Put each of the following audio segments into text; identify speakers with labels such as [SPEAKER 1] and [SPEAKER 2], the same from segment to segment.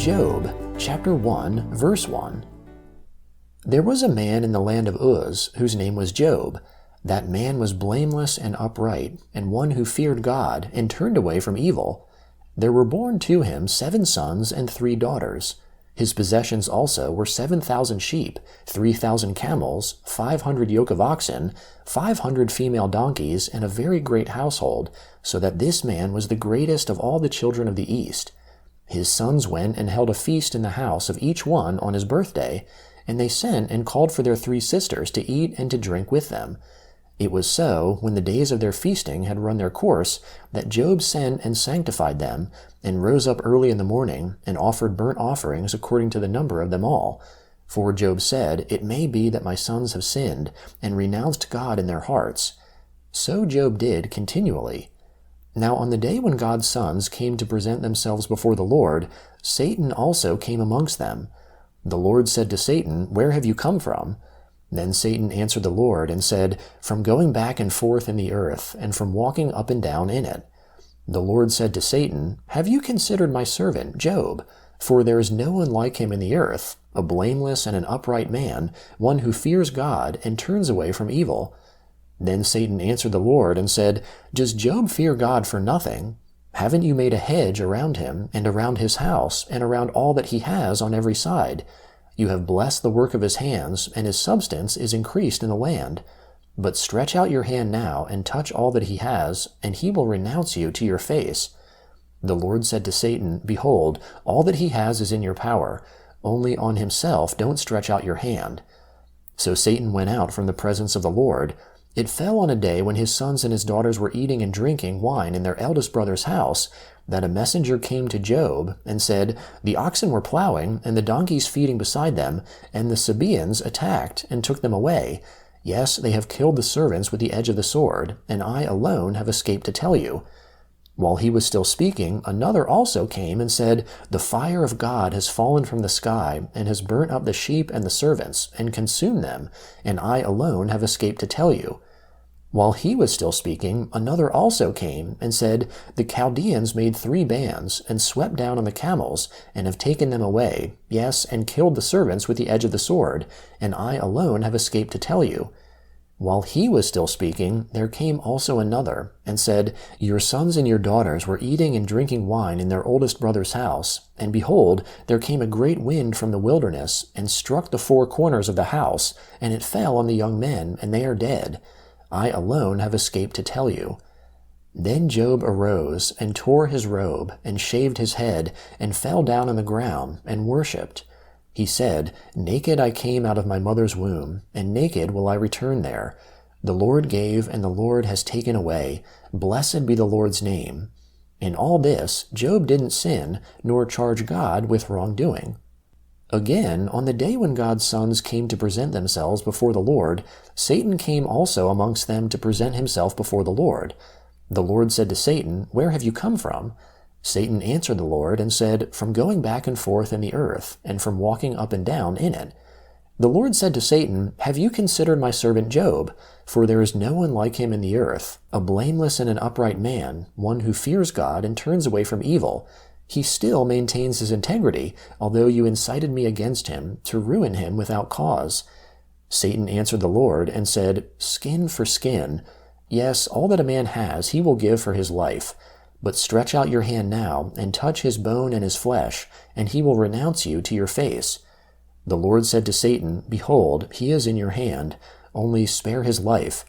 [SPEAKER 1] Job, chapter 1, verse 1. There was a man in the land of Uz, whose name was Job. That man was blameless and upright, and one who feared God, and turned away from evil. There were born to him 7 sons and 3 daughters. His possessions also were 7,000 sheep, 3,000 camels, 500 yoke of oxen, 500 female donkeys, and a very great household, so that this man was the greatest of all the children of the East. His sons went and held a feast in the house of each one on his birthday, and they sent and called for their 3 sisters to eat and to drink with them. It was so, when the days of their feasting had run their course, that Job sent and sanctified them, and rose up early in the morning, and offered burnt offerings according to the number of them all. For Job said, "It may be that my sons have sinned, and renounced God in their hearts." So Job did continually. Now on the day when God's sons came to present themselves before the Lord, Satan also came amongst them. The Lord said to Satan, "Where have you come from?" Then Satan answered the Lord and said, "From going back and forth in the earth, and from walking up and down in it." The Lord said to Satan, "Have you considered my servant Job? For there is no one like him in the earth, a blameless and an upright man, one who fears God and turns away from evil." Then Satan answered the Lord and said, "Does Job fear God for nothing? Haven't you made a hedge around him, and around his house, and around all that he has on every side? You have blessed the work of his hands, and his substance is increased in the land. But stretch out your hand now, and touch all that he has, and he will renounce you to your face." The Lord said to Satan, "Behold, all that he has is in your power. Only on himself don't stretch out your hand." So Satan went out from the presence of the Lord. It fell on a day when his sons and his daughters were eating and drinking wine in their eldest brother's house, that a messenger came to Job and said, "The oxen were plowing, and the donkeys feeding beside them, and the Sabaeans attacked and took them away. Yes, they have killed the servants with the edge of the sword, and I alone have escaped to tell you." While he was still speaking, another also came and said, "The fire of God has fallen from the sky, and has burnt up the sheep and the servants, and consumed them, and I alone have escaped to tell you." While he was still speaking, another also came and said, "The Chaldeans made 3 bands, and swept down on the camels, and have taken them away, yes, and killed the servants with the edge of the sword, and I alone have escaped to tell you." While he was still speaking, there came also another, and said, "Your sons and your daughters were eating and drinking wine in their oldest brother's house, and behold, there came a great wind from the wilderness, and struck the 4 corners of the house, and it fell on the young men, and they are dead. I alone have escaped to tell you." Then Job arose, and tore his robe, and shaved his head, and fell down on the ground, and worshipped. He said, "Naked I came out of my mother's womb, and naked will I return there. The Lord gave, and the Lord has taken away. Blessed be the Lord's name." In all this, Job didn't sin, nor charge God with wrongdoing. Again, on the day when God's sons came to present themselves before the Lord, Satan came also amongst them to present himself before the Lord. The Lord said to Satan, "Where have you come from?" Satan answered the Lord and said, "From going back and forth in the earth, and from walking up and down in it." The Lord said to Satan, "Have you considered my servant Job? For there is no one like him in the earth, a blameless and an upright man, one who fears God and turns away from evil. He still maintains his integrity, although you incited me against him, to ruin him without cause." Satan answered the Lord and said, "Skin for skin. Yes, all that a man has he will give for his life. But stretch out your hand now, and touch his bone and his flesh, and he will renounce you to your face." The Lord said to Satan, "Behold, he is in your hand. Only spare his life."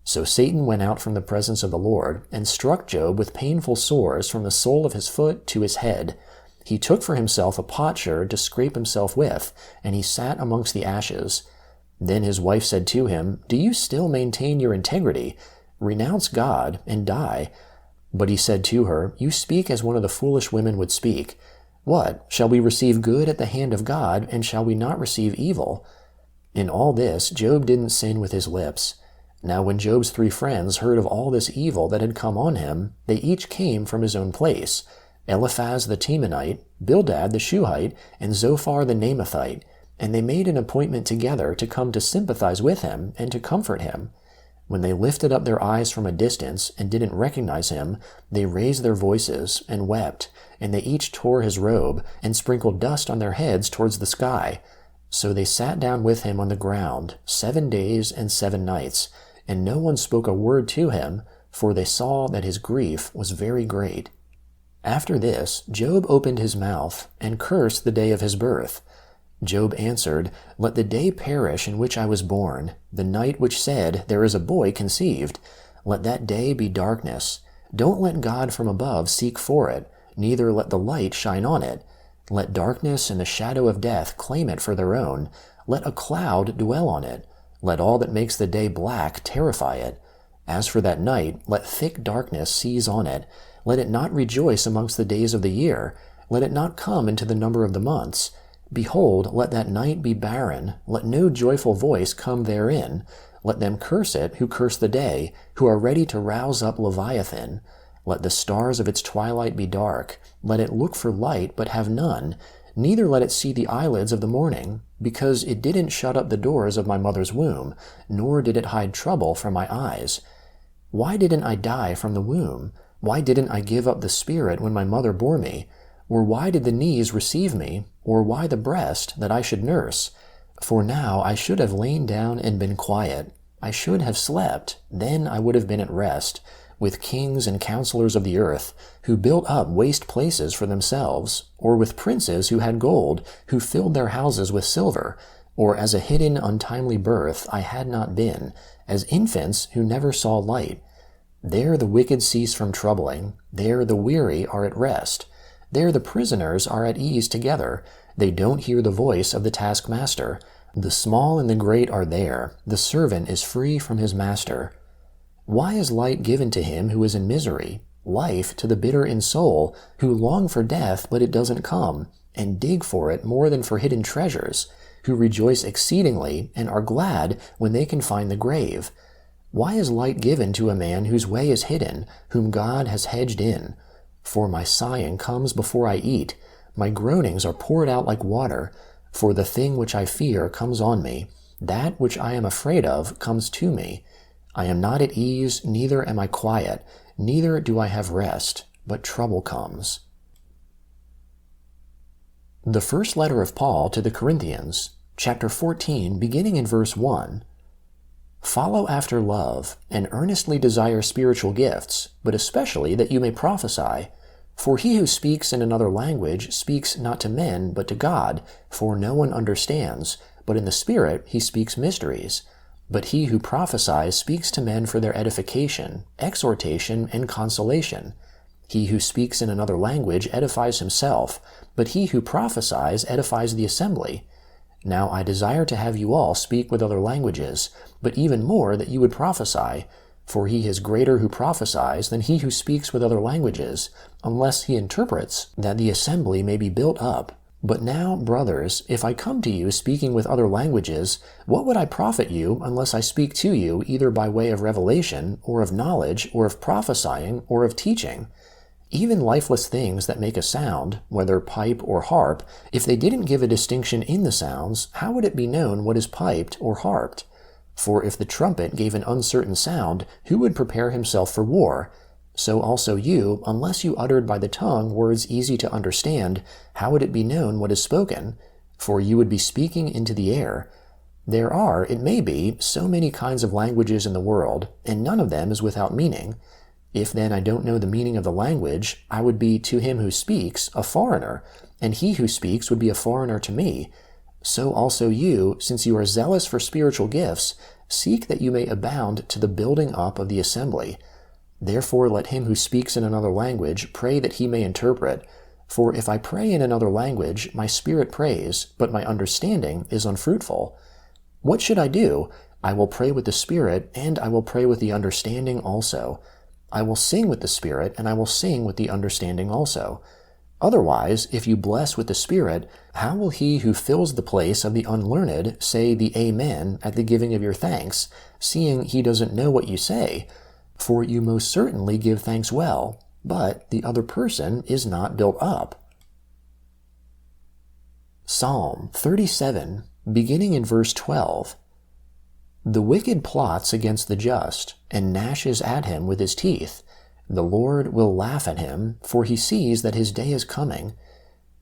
[SPEAKER 1] So Satan went out from the presence of the Lord, and struck Job with painful sores from the sole of his foot to his head. He took for himself a potsherd to scrape himself with, and he sat amongst the ashes. Then his wife said to him, "Do you still maintain your integrity? Renounce God, and die." But he said to her, "You speak as one of the foolish women would speak. What, shall we receive good at the hand of God, and shall we not receive evil?" In all this, Job didn't sin with his lips. Now when Job's 3 friends heard of all this evil that had come on him, they each came from his own place: Eliphaz the Temanite, Bildad the Shuhite, and Zophar the Naamathite, and they made an appointment together to come to sympathize with him and to comfort him. When they lifted up their eyes from a distance and didn't recognize him, they raised their voices and wept, and they each tore his robe and sprinkled dust on their heads towards the sky. So they sat down with him on the ground 7 days and 7 nights, and no one spoke a word to him, for they saw that his grief was very great. After this, Job opened his mouth and cursed the day of his birth. Job answered, "Let the day perish in which I was born, the night which said, 'There is a boy conceived.' Let that day be darkness. Don't let God from above seek for it, neither let the light shine on it. Let darkness and the shadow of death claim it for their own. Let a cloud dwell on it. Let all that makes the day black terrify it. As for that night, let thick darkness seize on it. Let it not rejoice amongst the days of the year. Let it not come into the number of the months. Behold, let that night be barren. Let no joyful voice come therein. Let them curse it who curse the day, who are ready to rouse up Leviathan. Let the stars of its twilight be dark. Let it look for light, but have none. Neither let it see the eyelids of the morning, because it didn't shut up the doors of my mother's womb, nor did it hide trouble from my eyes. Why didn't I die from the womb? Why didn't I give up the spirit when my mother bore me? Or why did the knees receive me? Or why the breast that I should nurse? For now I should have lain down and been quiet. I should have slept, then I would have been at rest, with kings and counselors of the earth, who built up waste places for themselves, or with princes who had gold, who filled their houses with silver, or as a hidden untimely birth I had not been, as infants who never saw light. There the wicked cease from troubling, there the weary are at rest. There the prisoners are at ease together. They don't hear the voice of the taskmaster. The small and the great are there. The servant is free from his master. Why is light given to him who is in misery? Life to the bitter in soul, who long for death but it doesn't come, and dig for it more than for hidden treasures, who rejoice exceedingly and are glad when they can find the grave. Why is light given to a man whose way is hidden, whom God has hedged in? For my sighing comes before I eat, my groanings are poured out like water, for the thing which I fear comes on me, that which I am afraid of comes to me. I am not at ease, neither am I quiet, neither do I have rest, but trouble comes." The first letter of Paul to the Corinthians, chapter 14, beginning in verse 1. Follow after love, and earnestly desire spiritual gifts, but especially that you may prophesy. For he who speaks in another language speaks not to men, but to God, for no one understands, but in the Spirit he speaks mysteries. But he who prophesies speaks to men for their edification, exhortation, and consolation. He who speaks in another language edifies himself, but he who prophesies edifies the assembly. Now I desire to have you all speak with other languages, but even more that you would prophesy. For he is greater who prophesies than he who speaks with other languages, unless he interprets, that the assembly may be built up. But now, brothers, if I come to you speaking with other languages, what would I profit you unless I speak to you either by way of revelation, or of knowledge, or of prophesying, or of teaching? Even lifeless things that make a sound, whether pipe or harp, if they didn't give a distinction in the sounds, how would it be known what is piped or harped? For if the trumpet gave an uncertain sound, who would prepare himself for war? So also you, unless you uttered by the tongue words easy to understand, how would it be known what is spoken? For you would be speaking into the air. There are, it may be, so many kinds of languages in the world, and none of them is without meaning. If then I don't know the meaning of the language, I would be to him who speaks a foreigner, and he who speaks would be a foreigner to me. So also you, since you are zealous for spiritual gifts, seek that you may abound to the building up of the assembly. Therefore let him who speaks in another language pray that he may interpret. For if I pray in another language, my spirit prays, but my understanding is unfruitful. What should I do? I will pray with the spirit, and I will pray with the understanding also. I will sing with the Spirit, and I will sing with the understanding also. Otherwise, if you bless with the Spirit, how will he who fills the place of the unlearned say the Amen at the giving of your thanks, seeing he doesn't know what you say? For you most certainly give thanks well, but the other person is not built up. Psalm 37, beginning in verse 12. The wicked plots against the just, and gnashes at him with his teeth. The Lord will laugh at him, for he sees that his day is coming.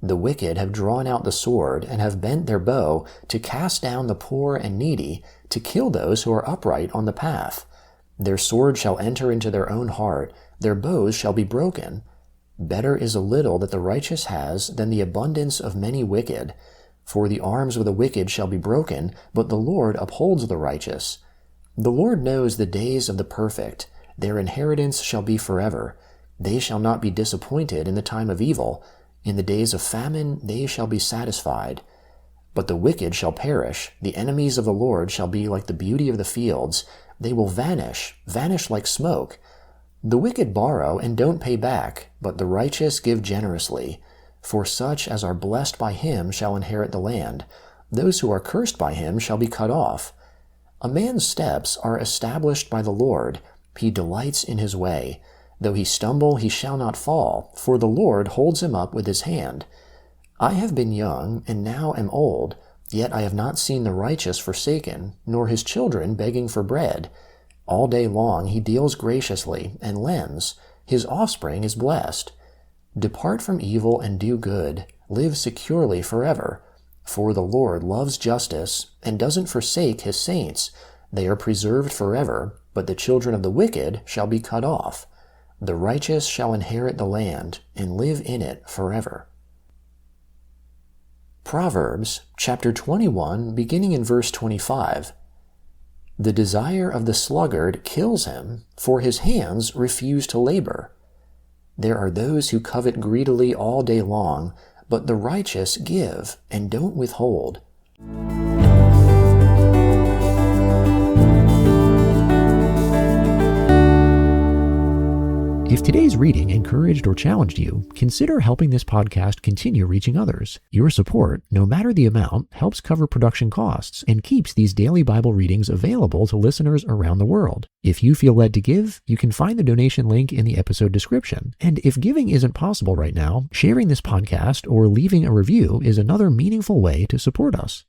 [SPEAKER 1] The wicked have drawn out the sword, and have bent their bow, to cast down the poor and needy, to kill those who are upright on the path. Their sword shall enter into their own heart, their bows shall be broken. Better is a little that the righteous has than the abundance of many wicked. For the arms of the wicked shall be broken, but the Lord upholds the righteous. The Lord knows the days of the perfect. Their inheritance shall be forever. They shall not be disappointed in the time of evil. In the days of famine they shall be satisfied. But the wicked shall perish. The enemies of the Lord shall be like the beauty of the fields. They will vanish like smoke. The wicked borrow and don't pay back, but the righteous give generously. For such as are blessed by him shall inherit the land. Those who are cursed by him shall be cut off. A man's steps are established by the Lord. He delights in his way. Though he stumble, he shall not fall, for the Lord holds him up with his hand. I have been young, and now am old, yet I have not seen the righteous forsaken, nor his children begging for bread. All day long he deals graciously, and lends. His offspring is blessed. Depart from evil and do good. Live securely forever. For the Lord loves justice, and doesn't forsake his saints. They are preserved forever, but the children of the wicked shall be cut off. The righteous shall inherit the land, and live in it forever. Proverbs chapter 21, beginning in verse 25. The desire of the sluggard kills him, for his hands refuse to labor. There are those who covet greedily all day long, but the righteous give and don't withhold. If today's reading encouraged or challenged you, consider helping this podcast continue reaching others. Your support, no matter the amount, helps cover production costs and keeps these daily Bible readings available to listeners around the world. If you feel led to give, you can find the donation link in the episode description. And if giving isn't possible right now, sharing this podcast or leaving a review is another meaningful way to support us.